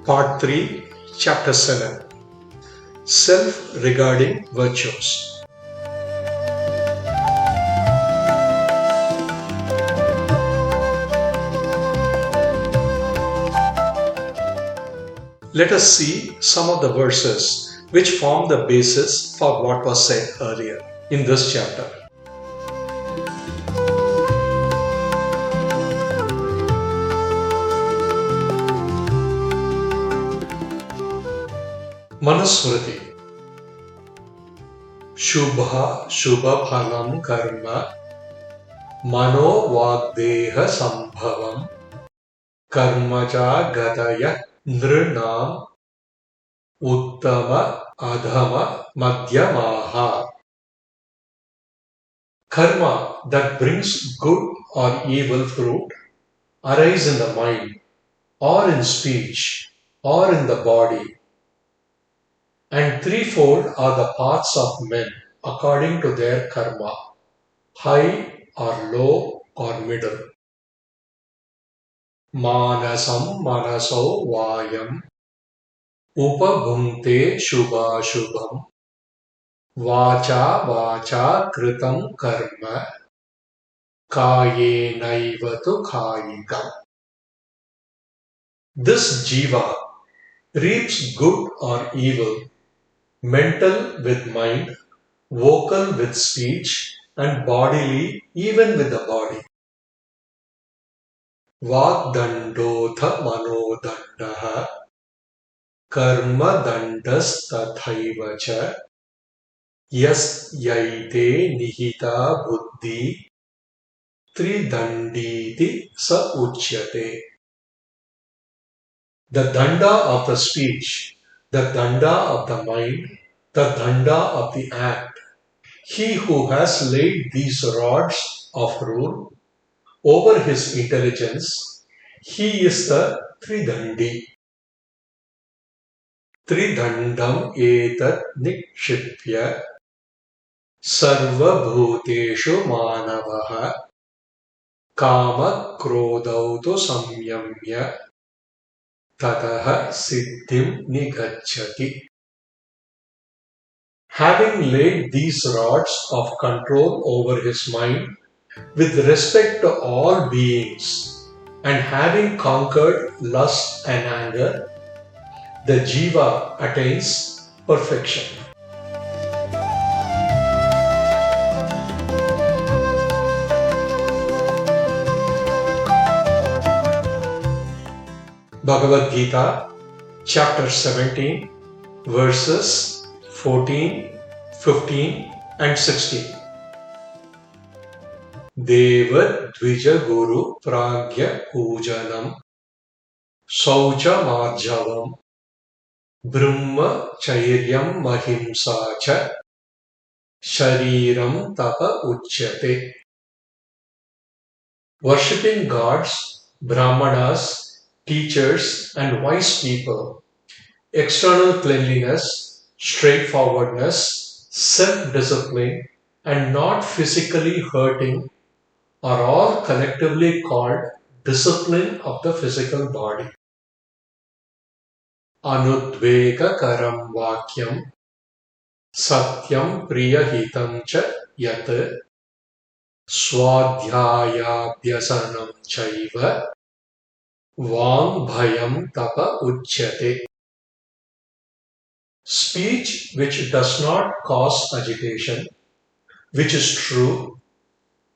Part 3, Chapter 7, Self-Regarding Virtues. Let us see some of the verses which form the basis for what was said earlier in this chapter. Manusmriti. Shubha phalam karma mano vagdeha sambhavam karmaja gadaya nrnam uttama adhama madhyamaha. Karma that brings good or evil fruit arise in the mind or in speech or in the body. And threefold are the paths of men according to their karma, high or low or middle. Manasam manaso vayam upabhunte shubha shubham vacha kritam karma kaye naivatu kayikam. This jiva reaps good or evil, mental with mind, vocal with speech, and bodily even with the body. Vagdandotha manodandaha karma dandastathaivacha yas yaite nihita buddhi tridanditi sa uchyate. The danda of the speech, the danda of the mind, the danda of the act. He who has laid these rods of rule over his intelligence, he is the Tridandi. Tridandam etat nikshipya sarva bhuteshu manavaha kama krodauto samyamya tataha siddhim nigacchati. Having laid these rods of control over his mind with respect to all beings and having conquered lust and anger, the jiva attains perfection. Bhagavad Gita, chapter 17, verses 14, 15 and 16. Deva Dvija Guru Pragya Pujanam Saucha Marjavam Brahma Chairyam Mahimsa Cha Shariram Tapa Uchyate. Worshipping gods, brahmanas, teachers and wise people, external cleanliness, straightforwardness, self-discipline, and not physically hurting are all collectively called discipline of the physical body. Anudveka karam vakyam satyam priyahitam cha yat swadhyayabhyasanam chaiva Vang bhayam tapa uchyate. Speech which does not cause agitation, which is true,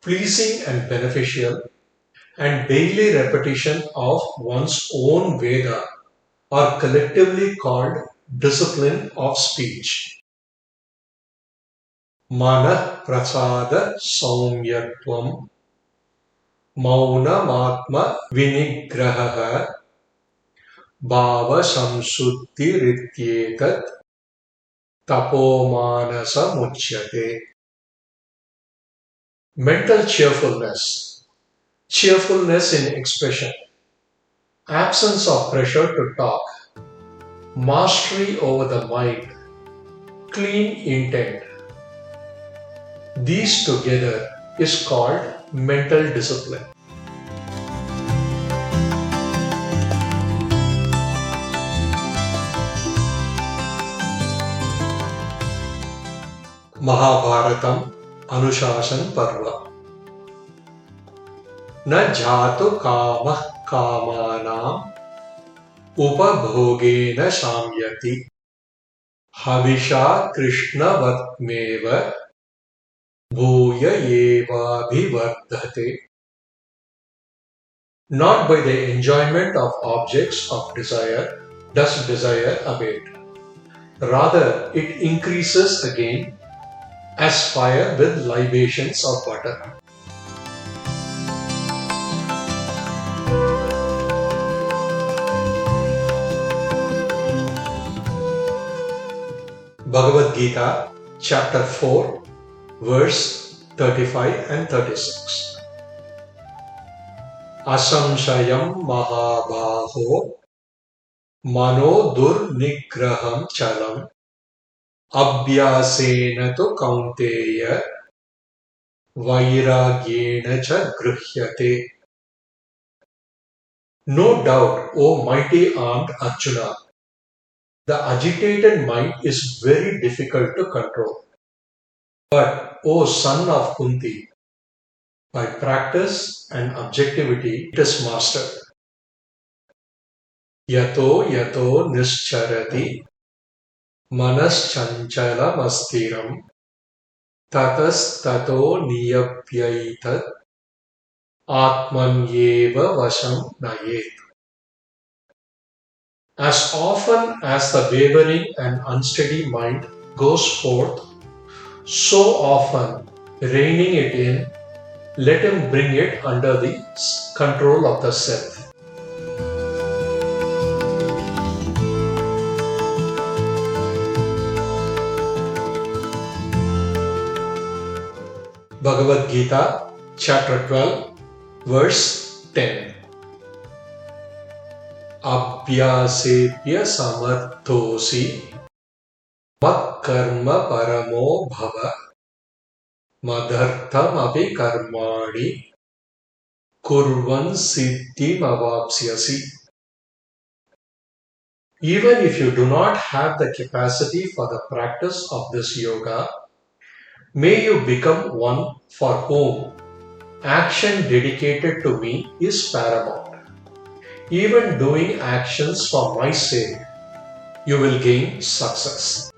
pleasing and beneficial, and daily repetition of one's own Veda are collectively called discipline of speech. Mana prasada saumyatvam Maunamatma vinigraha bhava samsuddhirityetat tapomanasa muchyate. Mental cheerfulness, cheerfulness in expression, absence of pressure to talk, mastery over the mind, clean intent. These together is called mental discipline. महाभारतम् अनुशासन पर्व। न जातु कामः कामानाम् उपभोगेन शाम्यति हविषा कृष्णवत्मेव भूय एवाभिवर्धते। Not by the enjoyment of objects of desire does desire abate. Rather, it increases again as fire with libations of butter. Bhagavad Gita, chapter 4, verse 35 and 36. Asamshayam mahabaho mano durnigraham chalam abhyasena tu kaunteya vairagyena cha gruhyate. No doubt, O mighty armed Arjuna, the agitated mind is very difficult to control. But, O son of Kunti, by practice and objectivity, it is mastered. Yato yato nischarati manaschanchalamastheram tatas tato niyapyaitat atmanyeva vasham nayet. As often as the wavering and unsteady mind goes forth, so often reining it in, let him bring it under the control of the self. Bhagavad Gita, chapter 12, verse 10. Abhyasepya samarthosi mat karma paramo bhava madhartham api karmani kurvan siddhim avapsyasi. Even if you do not have the capacity for the practice of this yoga, may you become one for whom action dedicated to me is paramount. Even doing actions for my sake, you will gain success.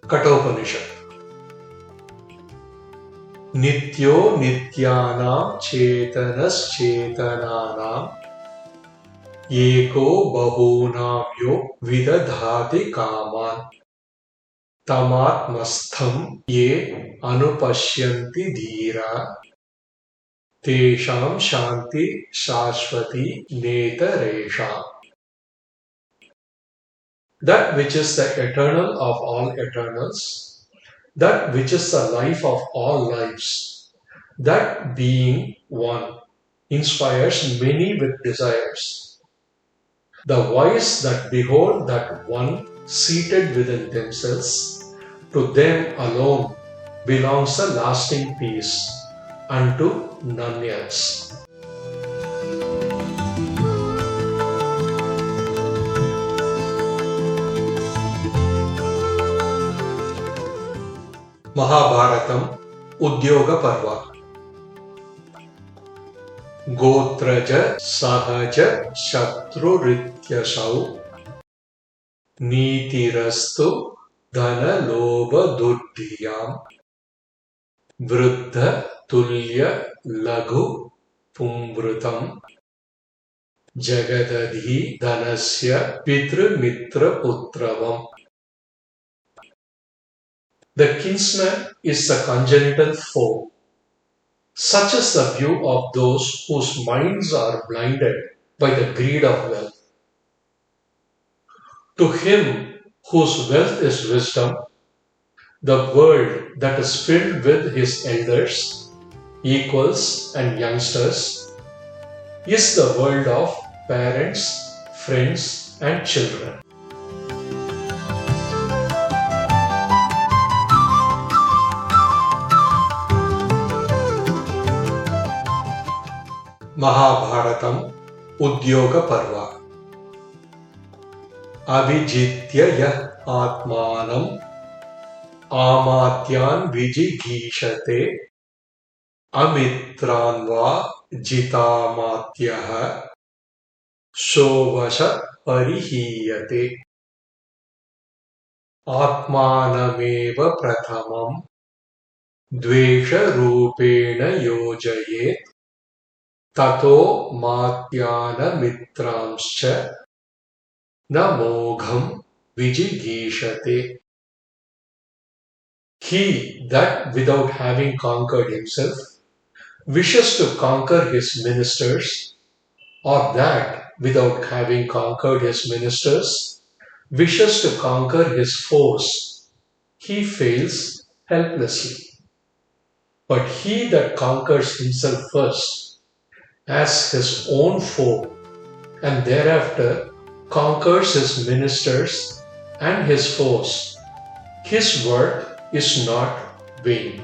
Kathopanishad. Nityo nityanam chetanas chetananam eko bahunam yo vidadhati kaman tamatmastham ye anupashyanti dhira tesham shanti shashvati netaresha. That which is the eternal of all eternals, that which is the life of all lives, that being one, inspires many with desires. The wise that behold that one seated within themselves, to them alone belongs the lasting peace, unto none else. Mahabharatam Udyoga Parva. Gotraja Sahaja Shatrurityasau Nitirastu Dhana Lobha Duddhiyam Vruddha Tulya Laghu Pumvrutam Jagadadhi Dhanasya Pitru Mitra Putravam. The kinsman is the congenital foe. Such is the view of those whose minds are blinded by the greed of wealth. To him whose wealth is wisdom, the world that is filled with his elders, equals and youngsters, is the world of parents, friends and children. महाभारतम् उद्योगपर्व। अभिजित्य यः आत्मानम् आमात्यान् विजिगीषते अमित्रान् वा जितामात्यः सोऽवशः परिहीयते। आत्मानमेव प्रथमम् द्वेषरूपेण योजयेत् ततो मात्यानमित्रांश्च न मोघम् विजिगीषते। He that without having conquered himself wishes to conquer his ministers, or that without having conquered his ministers wishes to conquer his foes, he fails helplessly. But he that conquers himself first as his own foe and thereafter conquers his ministers and his foes, his work is not vain.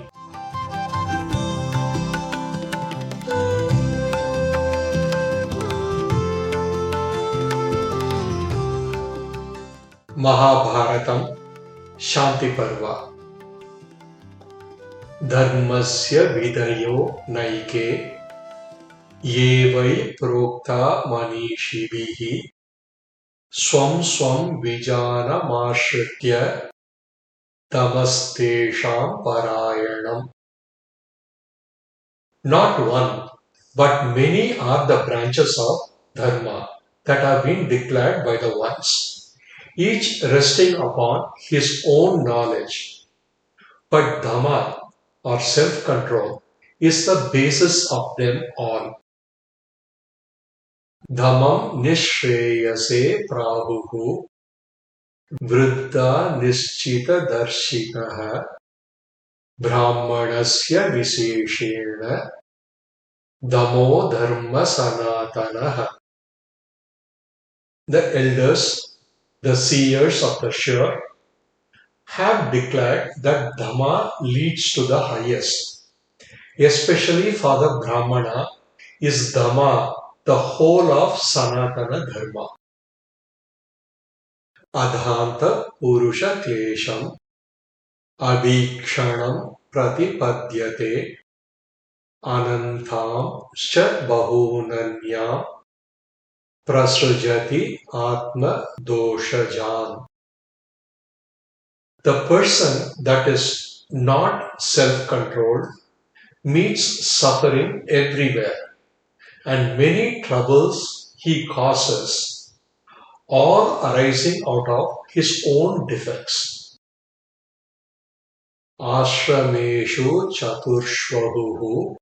महाभारतम् शांति पर्व। धर्मस्य विधयो नैके ये वै प्रोक्ता मनीषिभिः स्वं स्वं विजानमाश्रित्य तमस्तेषां परायणम्। Not one, but many are the branches of dharma that have been declared by the ones, each resting upon his own knowledge. But dhamma, or self-control, is the basis of them all. Dhammam nishreyase prahuhu vruddha nischita darshikaha brahmanasya viseshena dhammo dharma sanatanaha. The elders, the seers of the sure, have declared that Dhamma leads to the highest. Especially for the Brahmana is Dhamma the whole of Sanatana Dharma. Adhanta Purusha Klesham Abhikshanam Pratipadyate Anantam Scha Bahunanyam Prasrujati Atma Doshajan. The person that is not self-controlled meets suffering everywhere, and many troubles he causes, all arising out of his own defects. Ashrameshu chaturshvahuhu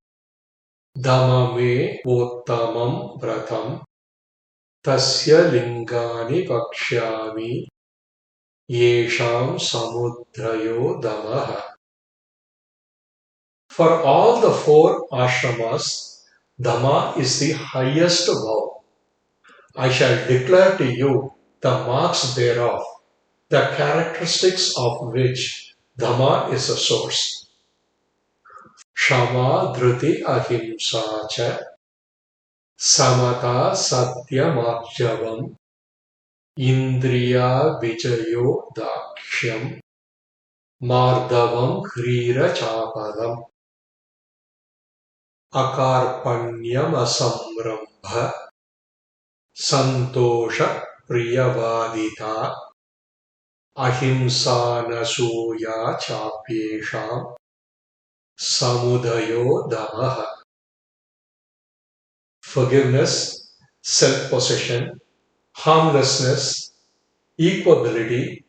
dhamame vottamam vratam tasya lingani vakshyami yesham samudrayo damaha. For all the four ashramas, Dhamma is the highest vow. I shall declare to you the marks thereof, the characteristics of which Dhamma is the source. Shama dhruti ahimsa cha samata satyamarjavam indriya vijayo dakshyam mardavam hrira chapadam akarpanyam asamrambha santosha priyavadita ahimsa nasuya chapyesham samudayo damaha. Forgiveness, self-possession, harmlessness, equability,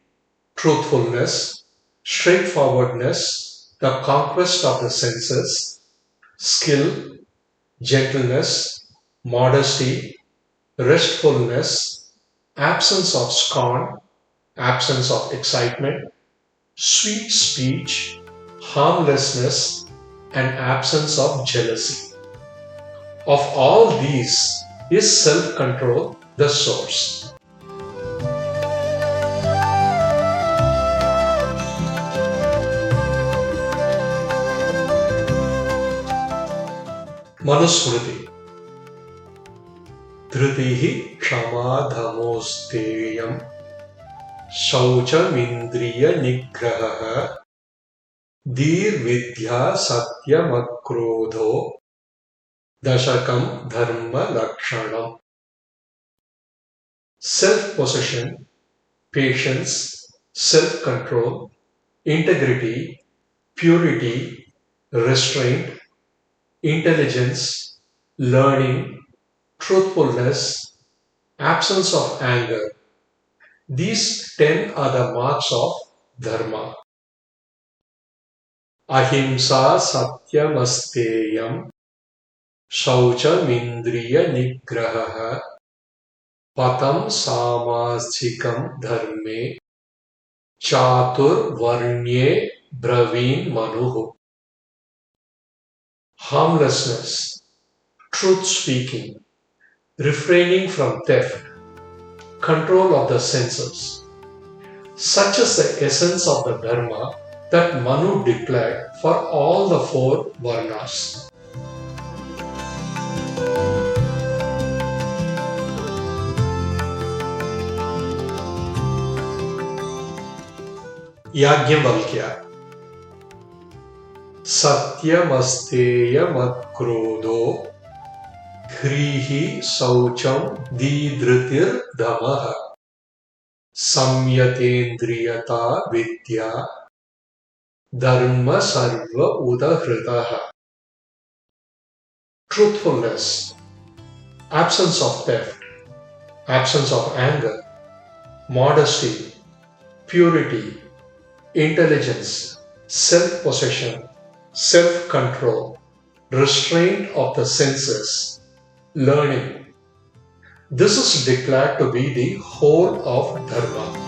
truthfulness, straightforwardness, the conquest of the senses, skill, gentleness, modesty, restfulness, absence of scorn, absence of excitement, sweet speech, harmlessness, and absence of jealousy. Of all these is self-control the source. Manusmriti. धृतिः क्षमा धमोस्तेयम् शौचमिन्द्रियनिग्रहः धीर्विद्या सत्यमक्रोधो दशकं धर्मलक्षणम्. Self-possession, patience, self-control, integrity, purity, restraint, intelligence, learning, truthfulness, absence of anger. These 10 are the marks of dharma. Ahimsa satyamasteyam shauchamindriya-nigraha patam samajikam dharme chaturvarnye braveen manuhu. Harmlessness, truth speaking, refraining from theft, control of the senses. Such is the essence of the dharma that Manu declared for all the 4 varnas. Yajnavalkya. Satyamasteyamatkrodho ह्रीहि शौचम दीधृतिर दमः संयतेन्द्रियता विद्या धर्म सर्व उदहृतः. Truthfulness, absence of theft, absence of anger, modesty, purity, intelligence, self-possession, self-control, restraint of the senses, learning. This is declared to be the whole of Dharma.